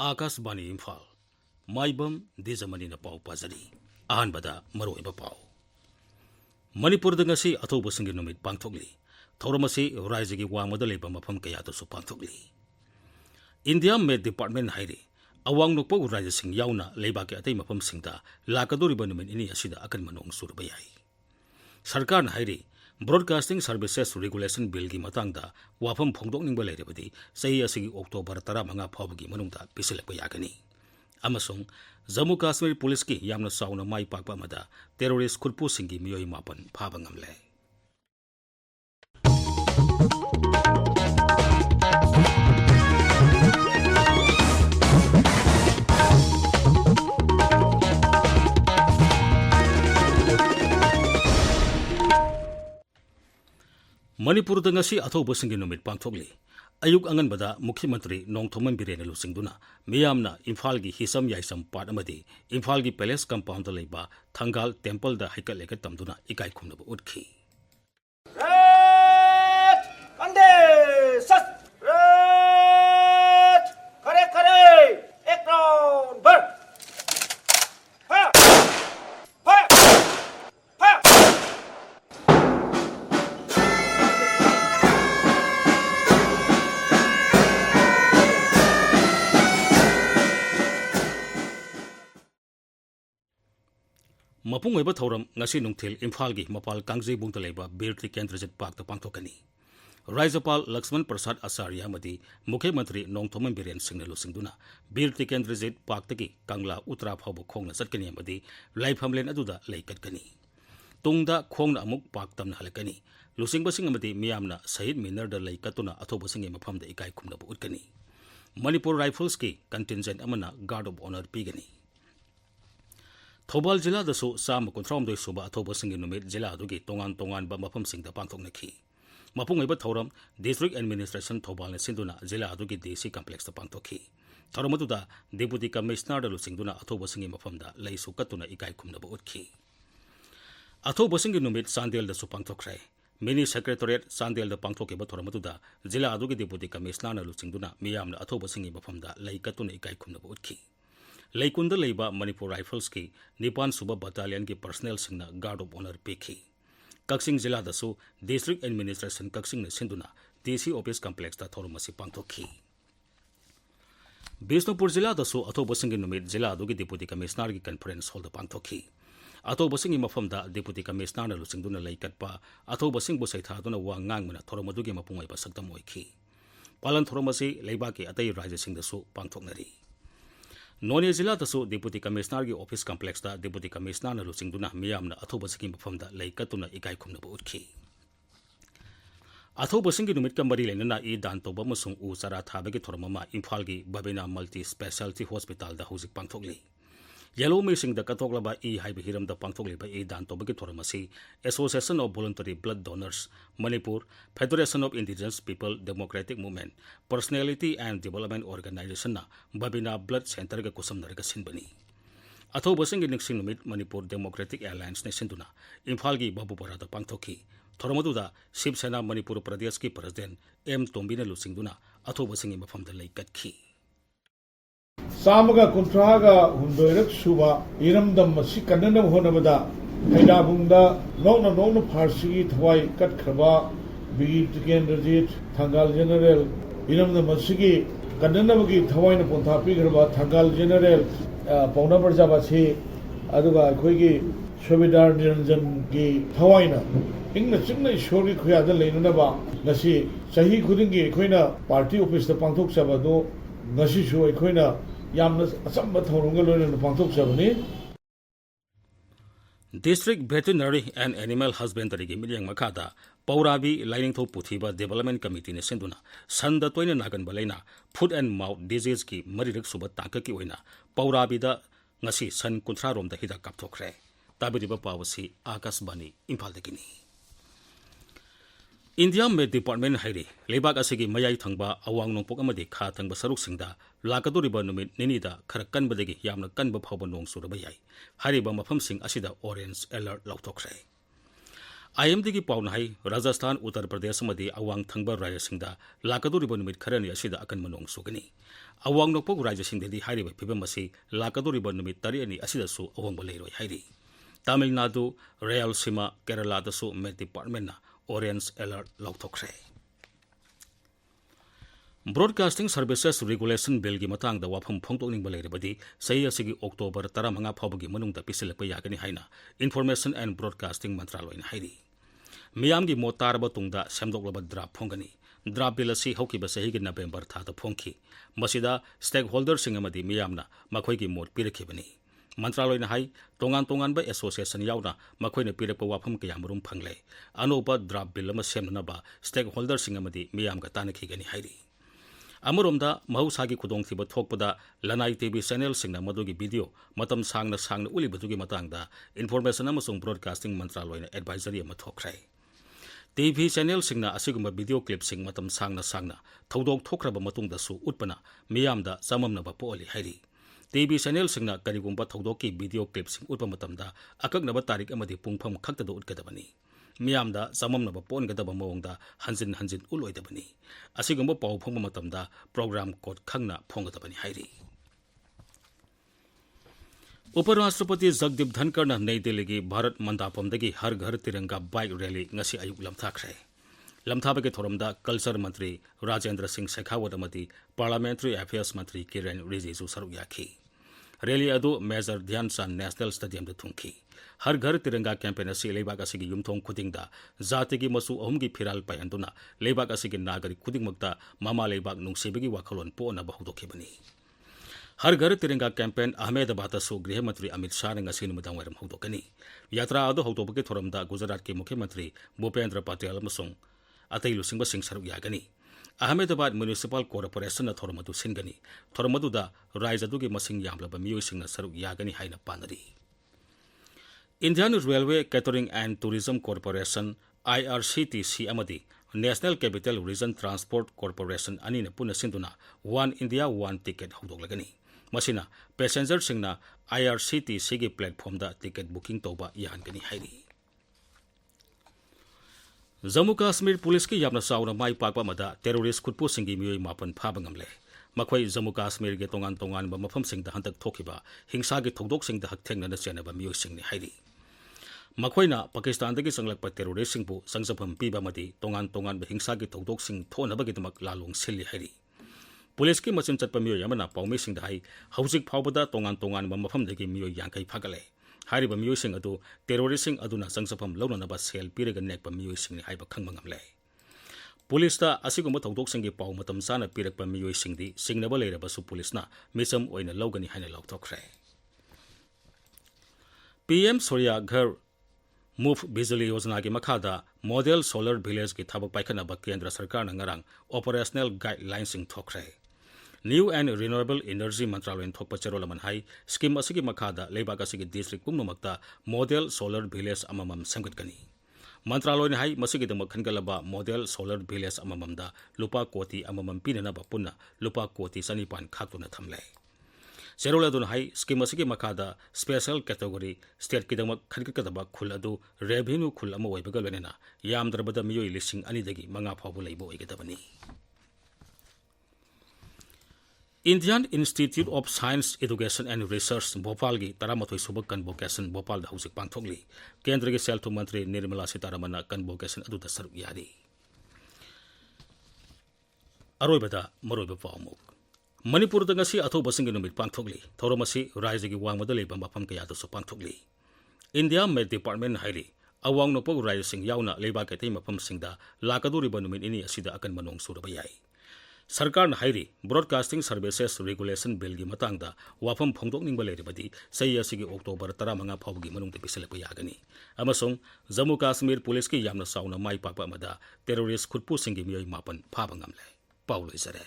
Akashbani Imphal Maibam Dwijamani na pau pazari ahanbada maroiba pau Manipur da ngasi athoba singi numit pangthokli thauramasi raijya gi wangmada leiba mafam kaya to su pangthokli India Med Department hairi awang nokpa raijya sing yauna leiba ke atai mafam singda lakadoriba numit ini asida akan manong surba yai Sarkar hairi Broadcasting Services Regulation Bill gi matangda wafam phongdokningba leirabadi sahi asigi October 15 phawgi manungda pisilakpa yakani amasung Jammu Kashmir Police ki yamna sauna mai pakpa mada terrorist khurpu singi miyoi mapan phaba ngamle Manipur da ngasi athoba singi numit pangthokli ayuk angan bada Mukhyamantri Nongthoman Birena lusingduna miyamna Imphal gi hisam yaisam part amadi Imphal gi Palace compound da leiba Thangal Temple da haikal leka tamduna ikai khumnaba utki Red Ande Sat Red Kare Ek round bar Fire Fire Fire Mapung oiba thauram ngasi nungthil Imphal gi mapal Kangjei bungta leiba Birti Kendrajit Park ta pangthokani Rajapal Lakshman Prasad Acharya amadi Mukhyamantri Nongthoman Biren singna lusingduna Birti Kendrajit Park ta gi Kangla Uttara phawba khongna chatkani amadi laifamlen aduda leikatkani tungda khongna amuk park tamna halakani lusingbasing amadi miyamna Sahid Minar da leikatuna athoba singi mafamda ikai khumna bu utkani Manipur Rifles ki contingent amana guard of honor pigani Thobal Jilla da su Sam Kontramdoi Suba Athoba Singi Numit Jilla Adugi Tongan ba mafam singda pangthoknaki Mapung oiba thauram District Administration Thobal na sinduna Jilla Adugi DC Complex da pangthokhi Tharamatuda Deputy Commissioner da lusingduna Athoba Singi mafamda leisu katuna ikai khumnaba utkhi Athoba Singi Numit Sandel da su pangthokrai Mini Secretariat Sandel da pangthokiba thoramatuda Jilla Adugi Deputy Commissioner na lusingduna miyamna Athoba Singi mafamda leikatuna ikai khumnaba utkhi Laikunda leiba Manipur Rifles ki Nipan Suba Battalion ki personnel singna guard of honor pekhi Kaksing Jilla dasu District Administration Kaksing na sinduna DC Office Complex ta thorumasi pangthokhi Bisnupur Jilla dasu athoba singi numit Jilla adugi Deputy Commissioner ki conference hall da pangthokhi athoba singi mafamda Deputy Commissioner na lusingduna laikatpa athoba singbu saithaduna wa ngangmana thoromadugi mapungai ba saktam oikhi Palan thoromasi leiba ki atai rajya singdasu pangthoknari None Jilla dasu Deputy Commissioner gi Office Complex da Deputy Commissioner na lusingduna miyamna athoba singi mafamda leikatuna ikai khumnaba utki athoba singi numit ka mari lenana I dan toba masung u sara thabagi thormama Imphal gi Babina Multi Specialty Hospital da hujik pangthokli Yellow Missing da katoklaba haiba hiram da pangthokli ba dan toba gi thormasi Association of Voluntary Blood Donors Manipur Federation of Indigenous People Democratic Movement Personality and Development Organization na Babina Blood Center ga kusamnarga sinbani athoba singi niksing numit Manipur Democratic Alliance na sinduna Imphal gi Babupara da pangthokhi thormaduda Shiv Sena Manipur Pradesh ki President M Tombina lusingduna athoba singi mafamda leikatki Samaga Kuntraga Hundoirak Suba Iramdam Masikanana Honabada Haidabunda Nona Parsi Thwai Kat Kraba Bigi Tiken Rajit Thangal General Iramdam Masigi Kandanabagi Thwai Pontapi Graba Thangal General Pona Barjabasi Aduga Koigi Shobidar Niranjan Gi Thwaina Ingna Chingna Shori Kuyada Lenaba Nasi Sahi Kudingi Koina Party Office the Pantok Sabado Nasi Shu Koina Yamna Asamba Thorungal in the Pantok Sabani District Veterinary and Animal Husbandry gi milyang makada Paurabi Lining Tho Puthiba Development Committee ne senduna Sanda Toina Nagan Balena Foot and Mouth Disease ki Maririk Suba Tanka ki oina Paurabi da ngasi san kunthra rom da hida kapthokre tabiriba pawasi Akashbani Imphal dakini India Med Department hairi lebak asigi mayai thangba awang nongpok amadi kha thangba saruk singda lakadoriba numit ninida khara kanbadagi yamna kanba phawba nong suraba yai hariba mafam sing asida orange alert lauthokre IMD की pound hai Rajasthan Uttar Pradesh amadi awang thangba rajya singda lakaduriba numit kharani asida akan manong sugani awang nokpok rajya singdadi hairiba phibam asi lakaduriba numit tari ani asida su awangba leiroi hairi Tamil Nadu Rayalaseema Kerala dasu Met Department na orange alert lauthokre Broadcasting Services Regulation Bill gi matangda wafam phongtokning baleirabadi sei asigi October 15 phawbagi manungda pisilakpa yagani haina Information and Broadcasting Mantraloy na hairi Miyam gi motarba tungda semdoklaba draft phongani draft bill asi hokiba sahi gi November thada phongki masida stakeholder sing amadi miyamna makhoi gi mot pirakhibani Mantraloy na hai tongan ba association yauna makhoi na pirakpa wafam kayamarum phangle anopa draft bill ama semna ba stakeholder sing amadi miyam ga tanakhi gani hairi Amuromda mahusagi khudongthiba thokpada Lanai TV channel singna madugi video matam sangna ulibadugi matangda information amasung broadcasting mantraloy na advisory ama thokrai TV channel singna asiguma video clip sing matam sangna thodok thokraba matungda su utpana miyamda samamna ba poli hairi TV channel singna karigumba thodoki video clip sing utpa matamda akaknaba tarik amadi pungpham khakta do utkadabani Miyamda samamnaba pongada mawngda hanjin uloidabani asigumba paw phongba matamda program code khangna phonggadabani hairi Uparashtrapati Jagdeep Dhankar na Nai Delhi gi Bharat Mandapamdagi har ghar tiranga bike rally ngasi ayuk lamthakre lamthabagi thoramda culture mantri Rajendra Singh Shekhawat amadi parliamentary affairs mantri Kiren Rijiju saruk yakhi rally adu Major Dhyan Chand National Stadium da thungki har ghar tiranga campaign asi leibak asigi yumthong khudingda zatigi masu ahumgi phiral payanduna leibak asigi nagari khudingmakta mama leibak nungsibagi wakhalon pona bahudokhibani har ghar tiranga campaign Ahmedabad su Griha Mantri Amit Shah ngasi numudang waram hudokani yatra adu hudobagi thoramda Gujarat ki Mukhy Mantri Bhupendra Patel amasung atai lusingba sing saruk yagani Ahmedabad Municipal Corporation na thormadu singani thormaduda raijadugi masing yamlaba miyosingna saruk yagani haina panari Indian Railway Catering and Tourism Corporation IRCTC amadi National Capital Region Transport Corporation anina puna sinduna One India One Ticket haudoklagani masina passenger singna IRCTC gi platform da ticket booking toba yangani hairi Jammu Kashmir Police ki yamna sauna mai pakpa mada terrorist khutpu singi miyoi mapan phabangamle makhoi Jammu Kashmir ge tongan ba mafam singda hantak thokiba hingsa gi thodok singda hakthengna na chenaba miyoi singni hairi Makhoina Pakistan dagi sanglakpa terrorist singbu sangsapam piba madi tongan ba hingsa gi thodok sing thonaba gi tamak lalung silli hairi Police ki machin chatpa miyoi yamana paumi singda hai haujik phawbada tongan ba mafam dagi miyoi yankai phagale hariba miyoi sing adu terrorist sing aduna sangsapam launa ba sel piraga nekpa miyoi singni haiba khangmangamle Police ta asigumba thodok singi paw matam sana pirakpa miyoi singdi singnaba leiraba su police na misam oina lawgani haina lawthokre PM Surya Ghar Move Bijli Yojana ki makhada Model Solar Village ki thabak paikhana ba Kendra Sarkar na ngarang operational guidelines sing thokre New and Renewable Energy Mantraloy thokpa cherolaman hai scheme asigi makhada leibak asigi district pumnamakta Model Solar Village amamam samgatkani Mantraloy ni hai masigi damak khangalaba Model Solar Village amamamda lupa koti amamam pinana ba punna lupa koti sanipan khaktuna thamle Cherola dun hai scheme asigi makhada special category state ki damak khankadaba khul adu revenue khul ama oibaga lenena yamdrabada miyoi lising ani dagi manga phabu leibo oigadabani Indian Institute of Science Education and Research Bhopal gi taramatoi subak convocation Bhopal da husik pangthokli Kendra gi Selth Mantri Nirmala Sitaramana convocation adu da saruk yari Aroibada maroiba pawmuk Manipur da ngasi atho basing gi numit pangthokli thoromasi rajya gi wangmada leiba mafam kaya da su pangthokli India Met Department hairi awang nopog rajya sing yauna leiba ka tei mafam singda lakaduri ba numit ini asida akan manong suraba yai Sarkar na hairi Broadcasting Services Regulation Bill gi matangda wafam phongdokningba leiribadi sei asigi October 15 phawgi manungda pisilakpa yagani amasung Jammu Kashmir Police ki yamna sauna mai pakpa amada terrorist khutpu singi miyoi mapan phabangamle pauloi sare